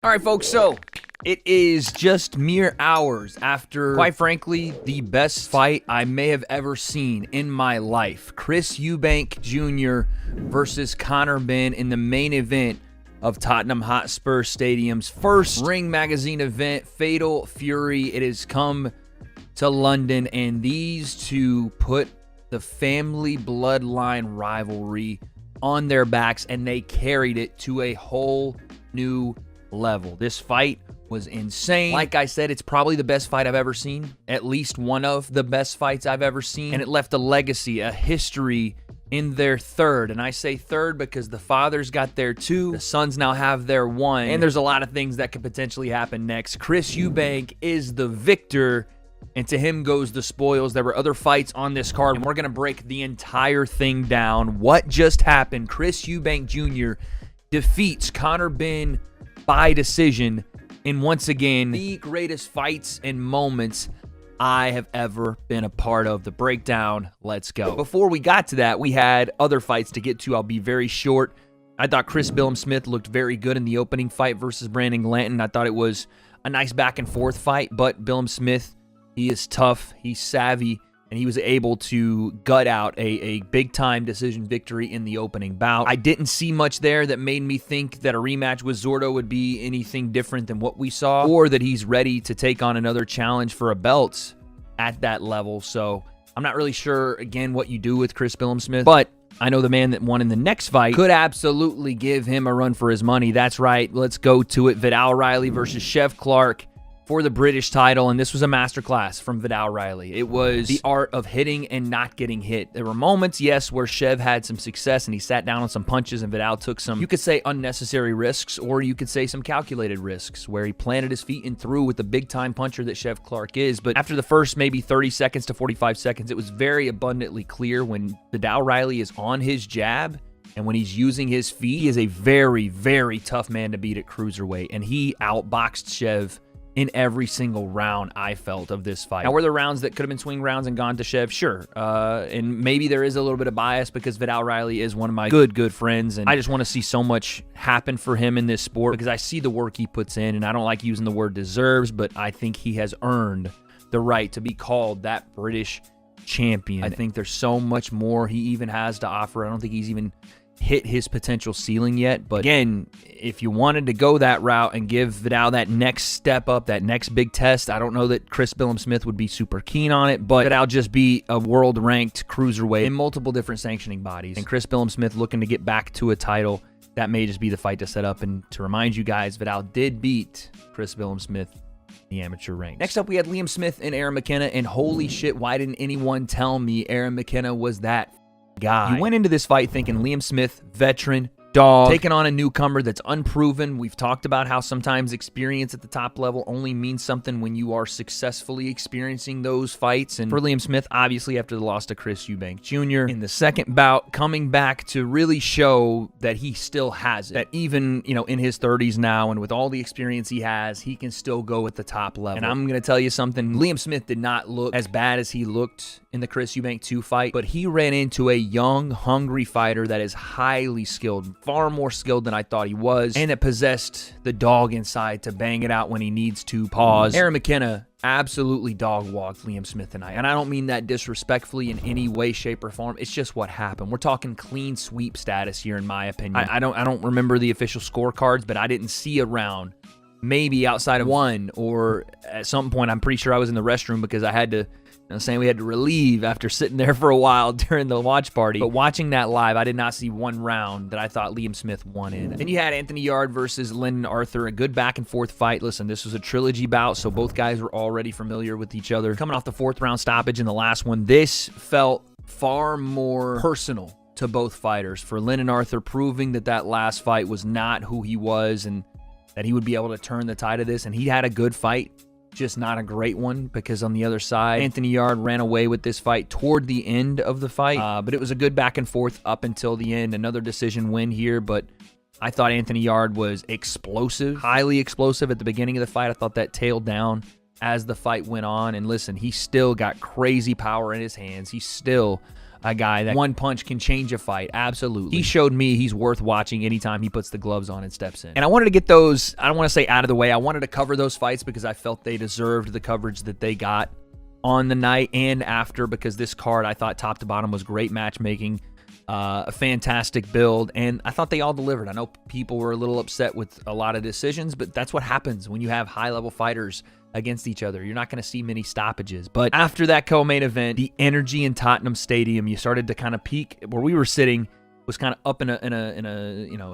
All right, folks, so it is just mere hours after, quite frankly, the best fight I may have ever seen in my life. Chris Eubank Jr. versus Conor Benn in the main event of Tottenham Hotspur Stadium's first Ring Magazine event, Fatal Fury. It has come to London, and these two put the family bloodline rivalry on their backs, and they carried it to a whole new level. This fight was insane. Like I said, it's probably the best fight I've ever seen, at least one of the best fights I've ever seen, and it left a legacy, a history in their third. And I say third because the fathers got their two, the sons now have their one, and there's a lot of things that could potentially happen next. Chris Eubank is the victor, and to him goes the spoils. There were other fights on this card, and we're going to break the entire thing down. What just happened? Chris Eubank Jr. defeats Conor Benn by decision in, once again, the greatest fights and moments I have ever been a part of. The breakdown, let's go. Before we got to that, we had other fights to get to. I'll be very short. I thought Chris Smith looked very good in the opening fight versus Brandon Glanton. I thought it was a nice back and forth fight, but Smith, he is tough, he's savvy, and he was able to gut out a big-time decision victory in the opening bout. I didn't see much there that made me think that a rematch with Zordo would be anything different than what we saw, or that he's ready to take on another challenge for a belt at that level. So I'm not really sure, again, what you do with Chris Smith, but I know the man that won in the next fight could absolutely give him a run for his money. That's right. Let's go to it. Vidal Riley versus Chev Clark for the British title, and this was a masterclass from Vidal Riley. It was the art of hitting and not getting hit. There were moments, yes, where Chev had some success and he sat down on some punches and Vidal took some, you could say, unnecessary risks, or you could say some calculated risks, where he planted his feet and threw with the big-time puncher that Chev Clark is. But after the first maybe 30 seconds to 45 seconds, it was very abundantly clear when Vidal Riley is on his jab and when he's using his feet, he is a very, very tough man to beat at cruiserweight, and he outboxed Chev in every single round, I felt, of this fight. Now, were there rounds that could have been swing rounds and gone to Chev? Sure. And maybe there is a little bit of bias because Vidal Riley is one of my good friends, and I just want to see so much happen for him in this sport because I see the work he puts in, and I don't like using the word deserves, but I think he has earned the right to be called that British champion. I think there's so much more he even has to offer. I don't think he's even hit his potential ceiling yet, but again, if you wanted to go that route and give Vidal that next step up, that next big test, I don't know that Chris Smith would be super keen on it, but Vidal just be a world-ranked cruiserweight in multiple different sanctioning bodies, and Chris Smith looking to get back to a title, that may just be the fight to set up. And to remind you guys, Vidal did beat Chris Smith in the amateur ranks. Next up, we had Liam Smith and Aaron McKenna, and holy shit, why didn't anyone tell me Aaron McKenna was that guy? You went into this fight thinking Liam Smith, veteran, dog, taking on a newcomer that's unproven. We've talked about how sometimes experience at the top level only means something when you are successfully experiencing those fights. And for Liam Smith, obviously after the loss to Chris Eubank Jr. in the second bout, coming back to really show that he still has it. That even, in his 30s now and with all the experience he has, he can still go at the top level. And I'm going to tell you something, Liam Smith did not look as bad as he looked in the Chris Eubank 2 fight, but he ran into a young, hungry fighter that is highly skilled, far more skilled than I thought he was, and that possessed the dog inside to bang it out when he needs to. Pause. Aaron McKenna absolutely dog-walked Liam Smith tonight, and I don't mean that disrespectfully in any way, shape, or form. It's just what happened. We're talking clean sweep status here, in my opinion. I don't remember the official scorecards, but I didn't see a round, maybe outside of one, or at some point, I'm pretty sure I was in the restroom because I had to, saying we had to relieve after sitting there for a while during the watch party. But watching that live, I did not see one round that I thought Liam Smith won in. Then you had Anthony Yarde versus Lyndon Arthur, a good back-and-forth fight. Listen, this was a trilogy bout, so both guys were already familiar with each other. Coming off the fourth-round stoppage in the last one, this felt far more personal to both fighters. For Lyndon Arthur, proving that last fight was not who he was and that he would be able to turn the tide of this, and he had a good fight, just not a great one, because on the other side, Anthony Yarde ran away with this fight toward the end of the fight, but it was a good back and forth up until the end. Another decision win here, but I thought Anthony Yarde was explosive, highly explosive at the beginning of the fight. I thought that tailed down as the fight went on, and listen, he still got crazy power in his hands. He's still a guy that one punch can change a fight. Absolutely. He showed me he's worth watching anytime he puts the gloves on and steps in. And I wanted to get those, I don't want to say out of the way, I wanted to cover those fights because I felt they deserved the coverage that they got on the night and after, because this card I thought top to bottom was great matchmaking, a fantastic build, and I thought they all delivered. I know people were a little upset with a lot of decisions, but that's what happens when you have high-level fighters against each other. You're not going to see many stoppages. But after that co-main event, the energy in Tottenham Stadium, you started to kind of peek. Where we were sitting was kind of up in a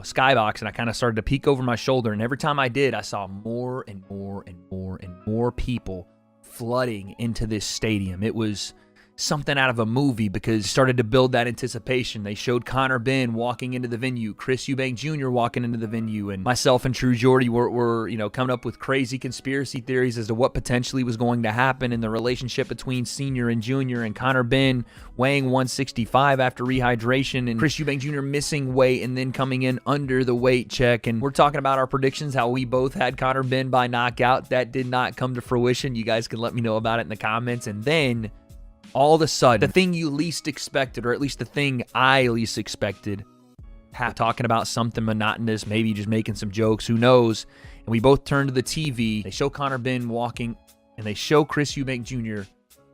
skybox, and I kind of started to peek over my shoulder. And every time I did, I saw more and more and more and more people flooding into this stadium. It was something out of a movie because it started to build that anticipation. They showed Conor Benn walking into the venue, Chris Eubank Jr. walking into the venue, and myself and True Jordy were coming up with crazy conspiracy theories as to what potentially was going to happen in the relationship between Senior and Junior, and Conor Benn weighing 165 after rehydration, and Chris Eubank Jr. missing weight and then coming in under the weight check. And we're talking about our predictions, how we both had Conor Benn by knockout. That did not come to fruition. You guys can let me know about it in the comments. And then all of a sudden, the thing you least expected, or at least the thing I least expected, talking about something monotonous, maybe just making some jokes, who knows? And we both turn to the TV. They show Conor Benn walking, and they show Chris Eubank Jr.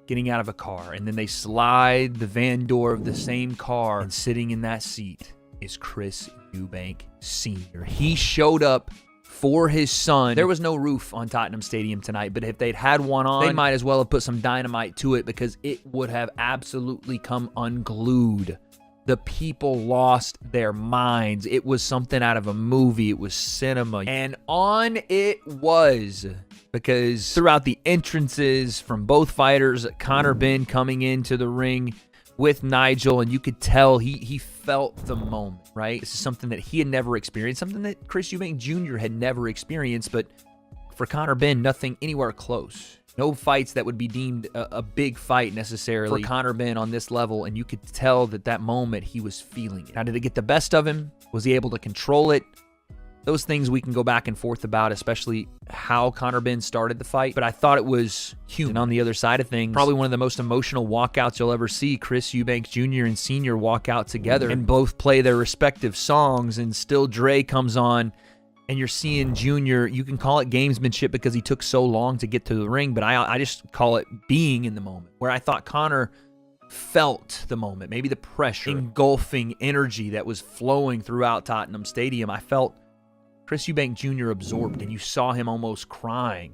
getting out of a car. And then they slide the van door of the same car, and sitting in that seat is Chris Eubank Sr. He showed up for his son. There was no roof on Tottenham Stadium tonight, but if they'd had one on, they might as well have put some dynamite to it, because it would have absolutely come unglued. The people lost their minds. It was something out of a movie. It was cinema. And on it was, because throughout the entrances from both fighters, Conor Benn coming into the ring with Nigel, and you could tell he felt the moment, right? This is something that he had never experienced, something that Chris Eubank Jr. had never experienced, but for Conor Benn, nothing anywhere close. No fights that would be deemed a big fight necessarily for Conor Benn on this level, and you could tell that moment he was feeling it. Now, did it get the best of him? Was he able to control it? Those things we can go back and forth about, especially how Conor Benn started the fight. But I thought it was huge. And on the other side of things, probably one of the most emotional walkouts you'll ever see. Chris Eubank Jr. and Senior walk out together and both play their respective songs. And Still Dre comes on, and you're seeing Junior. You can call it gamesmanship because he took so long to get to the ring, but I just call it being in the moment, where I thought Conor felt the moment, maybe the pressure, engulfing energy that was flowing throughout Tottenham Stadium. I felt Chris Eubank Jr. absorbed, and you saw him almost crying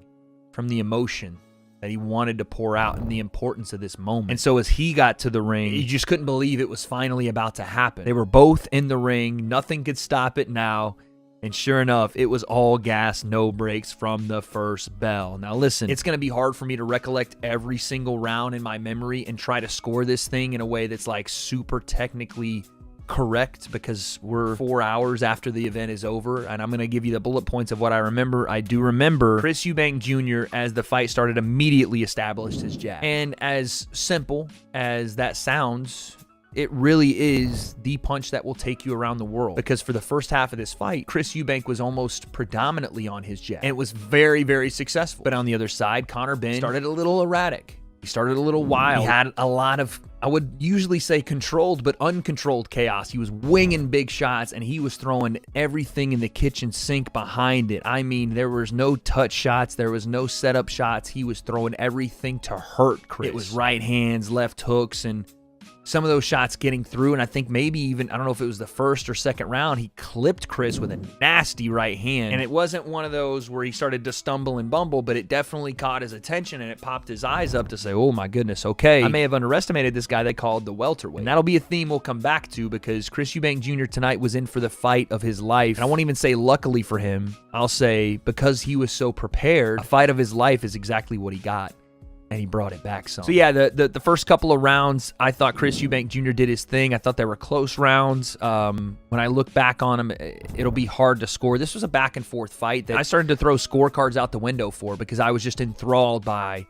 from the emotion that he wanted to pour out and the importance of this moment. And so as he got to the ring, you just couldn't believe it was finally about to happen. They were both in the ring. Nothing could stop it now. And sure enough, it was all gas, no brakes from the first bell. Now listen, it's going to be hard for me to recollect every single round in my memory and try to score this thing in a way that's like super technically correct, because we're 4 hours after the event is over, and I'm going to give you the bullet points of what I remember. I do remember Chris Eubank Jr., as the fight started, immediately established his jab. And as simple as that sounds, it really is the punch that will take you around the world, because for the first half of this fight, Chris Eubank was almost predominantly on his jab, and it was very, very successful. But on the other side, Conor Benn started a little erratic. He started a little wild. He had a lot of, I would usually say controlled, but uncontrolled chaos. He was winging big shots, and he was throwing everything in the kitchen sink behind it. I mean, there was no touch shots. There was no setup shots. He was throwing everything to hurt Chris. It was right hands, left hooks, and some of those shots getting through. And I think maybe even, I don't know if it was the first or second round, he clipped Chris with a nasty right hand. And it wasn't one of those where he started to stumble and bumble, but it definitely caught his attention, and it popped his eyes up to say, oh my goodness, okay, I may have underestimated this guy they called the welterweight. And that'll be a theme we'll come back to, because Chris Eubank Jr. tonight was in for the fight of his life. And I won't even say luckily for him. I'll say because he was so prepared, a fight of his life is exactly what he got. And he brought it back some. So yeah, the first couple of rounds, I thought Chris Eubank Jr. did his thing. I thought they were close rounds. When I look back on them, it'll be hard to score. This was a back and forth fight that I started to throw scorecards out the window for, because I was just enthralled by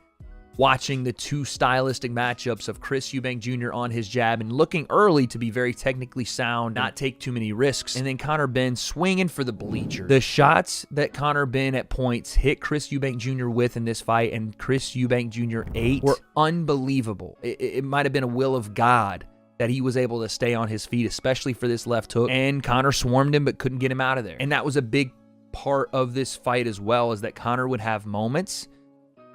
watching the two stylistic matchups of Chris Eubank Jr. on his jab and looking early to be very technically sound, not take too many risks, and then Conor Benn swinging for the bleacher. The shots that Conor Benn at points hit Chris Eubank Jr. with in this fight, and Chris Eubank Jr. ate, were unbelievable. It might have been a will of God that he was able to stay on his feet, especially for this left hook. And Conor swarmed him but couldn't get him out of there. And that was a big part of this fight as well, is that Conor would have moments,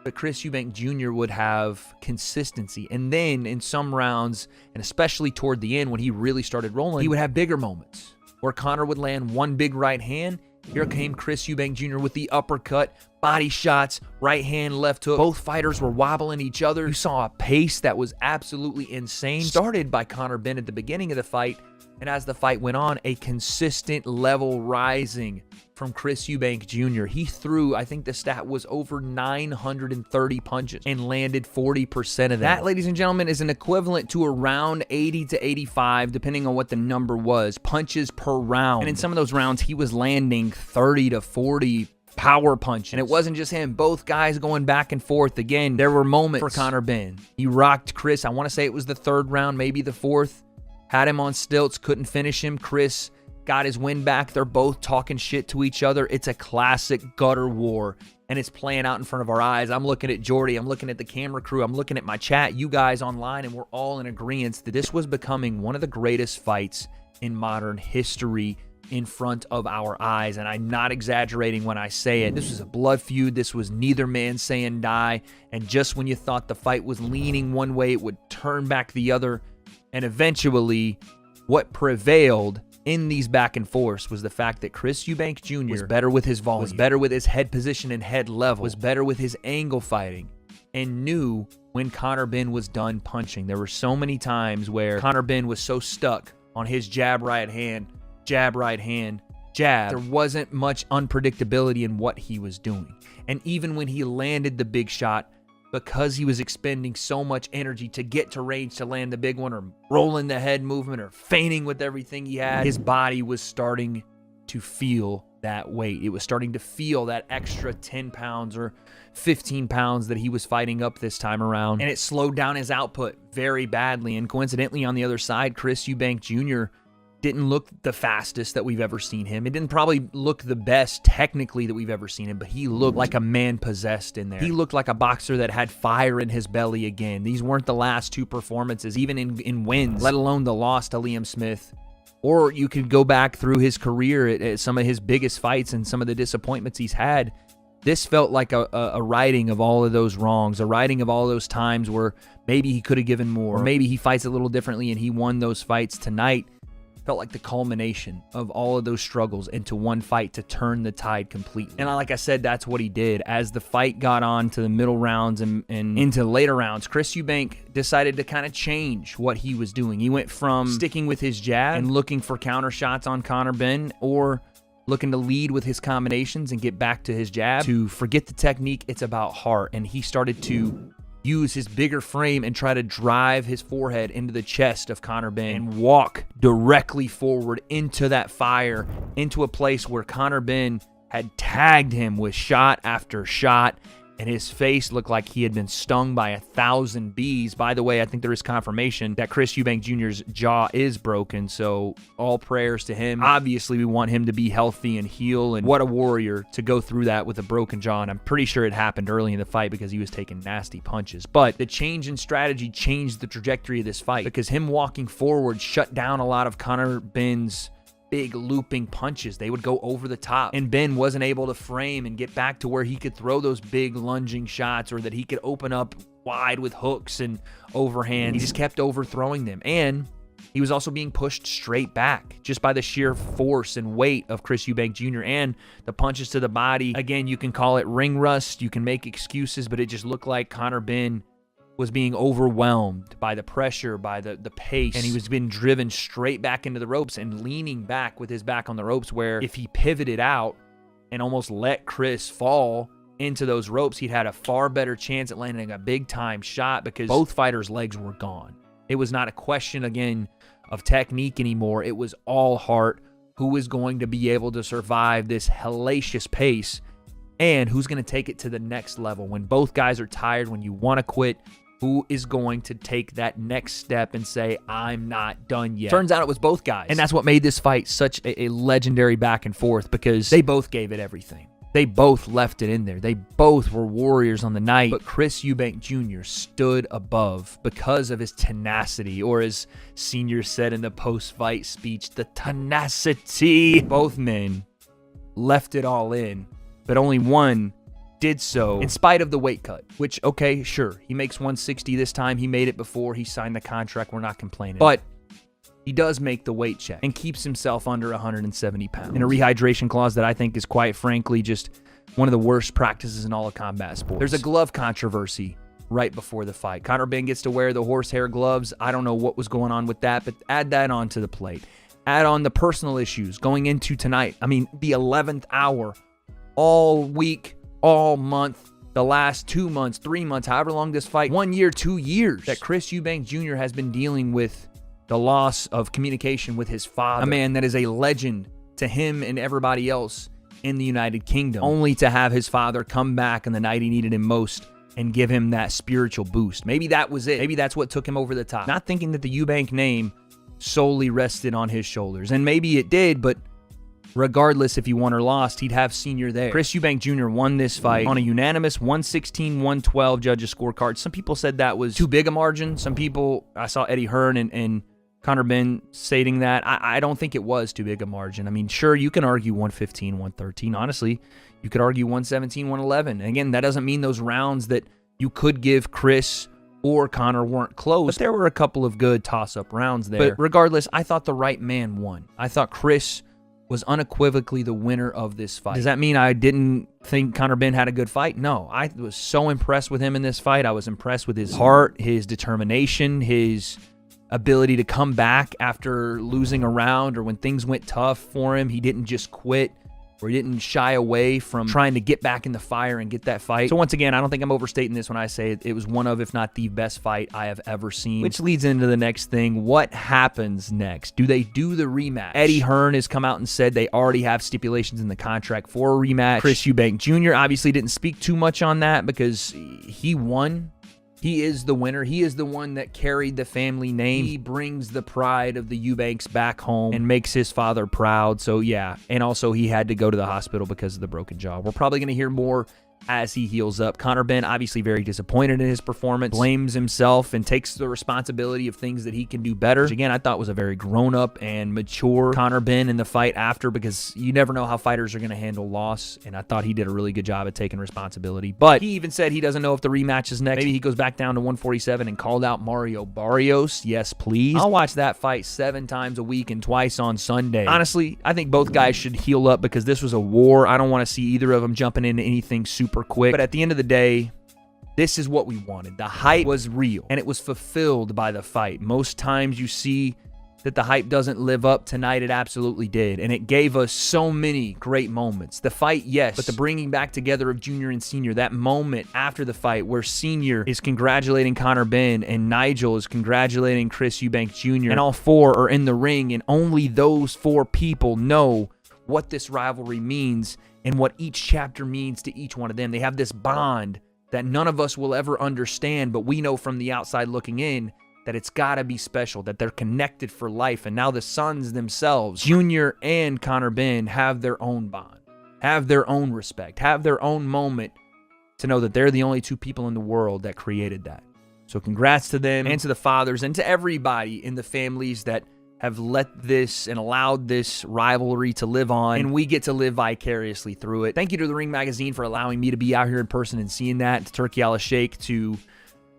but Chris Eubank Jr. would have consistency. And then in some rounds, and especially toward the end when he really started rolling, he would have bigger moments where Conor would land one big right hand. Here came Chris Eubank Jr. with the uppercut, body shots, right hand, left hook. Both fighters were wobbling each other. You saw a pace that was absolutely insane. Started by Conor Benn at the beginning of the fight, and as the fight went on, a consistent level rising from Chris Eubank Jr. He threw, I think the stat was over 930 punches and landed 40% of them. That, ladies and gentlemen, is an equivalent to around 80 to 85, depending on what the number was, punches per round. And in some of those rounds, he was landing 30 to 40 power punches. And it wasn't just him. Both guys going back and forth. Again, there were moments for Conor Benn. He rocked Chris. I want to say it was the third round, maybe the fourth. Had him on stilts, couldn't finish him. Chris got his win back. They're both talking shit to each other. It's a classic gutter war, and it's playing out in front of our eyes. I'm looking at Jordy. I'm looking at the camera crew. I'm looking at my chat, you guys online, and we're all in agreement that this was becoming one of the greatest fights in modern history in front of our eyes. And I'm not exaggerating when I say it. This was a blood feud. This was neither man saying die. And just when you thought the fight was leaning one way, it would turn back the other. And eventually, what prevailed in these back and forths was the fact that Chris Eubank Jr. was better with his volume, was better with his head position and head level, was better with his angle fighting, and knew when Conor Benn was done punching. There were so many times where Conor Benn was so stuck on his jab right hand, jab right hand, jab. There wasn't much unpredictability in what he was doing. And even when he landed the big shot, because he was expending so much energy to get to range to land the big one, or rolling the head movement, or feigning with everything he had, his body was starting to feel that weight. It was starting to feel that extra 10 pounds or 15 pounds that he was fighting up this time around. And it slowed down his output very badly. And coincidentally, on the other side, Chris Eubank Jr. didn't look the fastest that we've ever seen him. It didn't probably look the best technically that we've ever seen him, but he looked like a man possessed in there. He looked like a boxer that had fire in his belly again. These weren't the last two performances, even in wins, let alone the loss to Liam Smith. Or you could go back through his career at some of his biggest fights and some of the disappointments he's had. This felt like a righting of all of those wrongs, a righting of all those times where maybe he could have given more, or maybe he fights a little differently and he won those fights tonight. Felt like the culmination of all of those struggles into one fight to turn the tide completely. And like I said, that's what he did. As the fight got on to the middle rounds and into later rounds, Chris Eubank decided to kind of change what he was doing. He went from sticking with his jab and looking for counter shots on Conor Benn, or looking to lead with his combinations and get back to his jab, to forget the technique, it's about heart. And he started to use his bigger frame and try to drive his forehead into the chest of Conor Benn and walk directly forward into that fire, into a place where Conor Benn had tagged him with shot after shot, and his face looked like he had been stung by 1,000 bees. By the way, I think there is confirmation that Chris Eubank Jr.'s jaw is broken, so all prayers to him. Obviously, we want him to be healthy and heal, and what a warrior to go through that with a broken jaw, and I'm pretty sure it happened early in the fight because he was taking nasty punches. But the change in strategy changed the trajectory of this fight, because him walking forward shut down a lot of Conor Benn's big looping punches. They would go over the top, and Benn wasn't able to frame and get back to where he could throw those big lunging shots, or that he could open up wide with hooks and overhand. He just kept overthrowing them, and he was also being pushed straight back just by the sheer force and weight of Chris Eubank Jr. and the punches to the body. Again, you can call it ring rust, you can make excuses, but it just looked like Conor Benn was being overwhelmed by the pressure, by the pace, and he was being driven straight back into the ropes and leaning back with his back on the ropes, where if he pivoted out and almost let Chris fall into those ropes, he'd had a far better chance at landing a big-time shot, because both fighters' legs were gone. It was not a question, again, of technique anymore. It was all heart. Who was going to be able to survive this hellacious pace, and who's going to take it to the next level? When both guys are tired, when you want to quit, who is going to take that next step and say, I'm not done yet? Turns out it was both guys. And that's what made this fight such a legendary back and forth, because they both gave it everything. They both left it in there. They both were warriors on the night. But Chris Eubank Jr. stood above because of his tenacity, or as Senior said in the post-fight speech, the tenacity. Both men left it all in, but only one did so in spite of the weight cut, which, okay, sure. He makes 160 this time. He made it before he signed the contract. We're not complaining. But he does make the weight check and keeps himself under 170 pounds in a rehydration clause that I think is, quite frankly, just one of the worst practices in all of combat sports. There's a glove controversy right before the fight. Conor Benn gets to wear the horsehair gloves. I don't know what was going on with that, but add that onto the plate. Add on the personal issues going into tonight. I mean, the 11th hour, all week, all month, the last 2 months, 3 months, however long this fight, 1 year, 2 years, that Chris Eubank Jr. has been dealing with the loss of communication with his father, a man that is a legend to him and everybody else in the United Kingdom, only to have his father come back on the night he needed him most and give him that spiritual boost. Maybe that was it. Maybe that's what took him over the top. Not thinking that the Eubank name solely rested on his shoulders. And maybe it did, but regardless if he won or lost, he'd have Senior there. Chris Eubank Jr. won this fight on a unanimous 116-112 judges scorecard. Some people said that was too big a margin. Some people, I saw Eddie Hearn and Conor Benn stating that. I don't think it was too big a margin. I mean, sure, you can argue 115, 113. Honestly, you could argue 117, 111. And again, that doesn't mean those rounds that you could give Chris or Conor weren't close. But there were a couple of good toss-up rounds there. But regardless, I thought the right man won. I thought Chris was unequivocally the winner of this fight. Does that mean I didn't think Conor Benn had a good fight? No, I was so impressed with him in this fight. I was impressed with his heart, his determination, his ability to come back after losing a round, or when things went tough for him, he didn't just quit, or he didn't shy away from trying to get back in the fire and get that fight. So once again, I don't think I'm overstating this when I say it was one of, if not the best fight I have ever seen. Which leads into the next thing. What happens next? Do they do the rematch? Eddie Hearn has come out and said they already have stipulations in the contract for a rematch. Chris Eubank Jr. obviously didn't speak too much on that because he won. He is the winner. He is the one that carried the family name. He brings the pride of the Eubanks back home and makes his father proud. So, yeah. And also, he had to go to the hospital because of the broken jaw. We're probably going to hear more as he heals up. Conor Benn, obviously very disappointed in his performance, blames himself and takes the responsibility of things that he can do better, which again, I thought was a very grown-up and mature Conor Benn in the fight after, because you never know how fighters are going to handle loss, and I thought he did a really good job at taking responsibility. But he even said he doesn't know if the rematch is next. Maybe he goes back down to 147 and called out Mario Barrios. Yes, please. I'll watch that fight 7 times a week and twice on Sunday. Honestly, I think both guys should heal up because this was a war. I don't want to see either of them jumping into anything super quick. But at the end of the day, this is what we wanted. The hype was real, and it was fulfilled by the fight. Most times you see that the hype doesn't live up. Tonight it absolutely did, and it gave us so many great moments. The fight, yes, but the bringing back together of Junior and Senior, that moment after the fight where Senior is congratulating Conor Benn and Nigel is congratulating Chris Eubank Jr., and all 4 are in the ring, and only those 4 people know what this rivalry means and what each chapter means to each one of them. They have this bond that none of us will ever understand, but we know from the outside looking in that it's got to be special, that they're connected for life. And now the sons themselves, Junior and Conor Benn, have their own bond, have their own respect, have their own moment to know that they're the only 2 people in the world that created that. So congrats to them and to the fathers and to everybody in the families that have let this and allowed this rivalry to live on, and we get to live vicariously through it. Thank you to The Ring Magazine for allowing me to be out here in person and seeing that, to Turkey Al Sheikh, to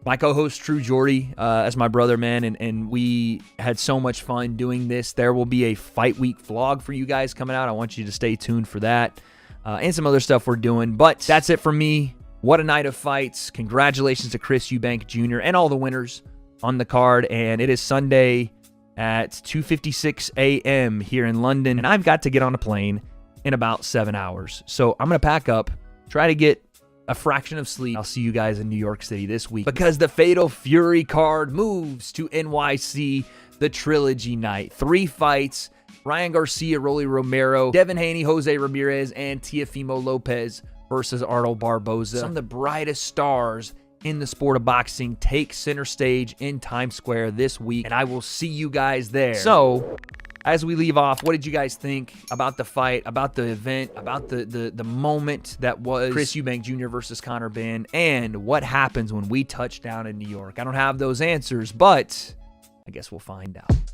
my co-host True Jordy as my brother, man, and we had so much fun doing this. There will be a Fight Week vlog for you guys coming out. I want you to stay tuned for that and some other stuff we're doing. But that's it for me. What a night of fights. Congratulations to Chris Eubank Jr. and all the winners on the card, and it is Sunday at 2:56 a.m. here in London, and I've got to get on a plane in about 7 hours. So I'm going to pack up, try to get a fraction of sleep. I'll see you guys in New York City this week because the Fatal Fury card moves to NYC, the trilogy night. 3 fights, Ryan Garcia, Rolly Romero, Devin Haney, Jose Ramirez, and Teofimo Lopez versus Arnold Barboza. Some of the brightest stars in the sport of boxing take center stage in Times Square this week, and I will see you guys there. So As we leave off, what did you guys think about the fight, about the event, about the moment that was Chris Eubank Jr. versus Conor Benn, and what happens when we touch down in New York? I don't have those answers, but I guess we'll find out.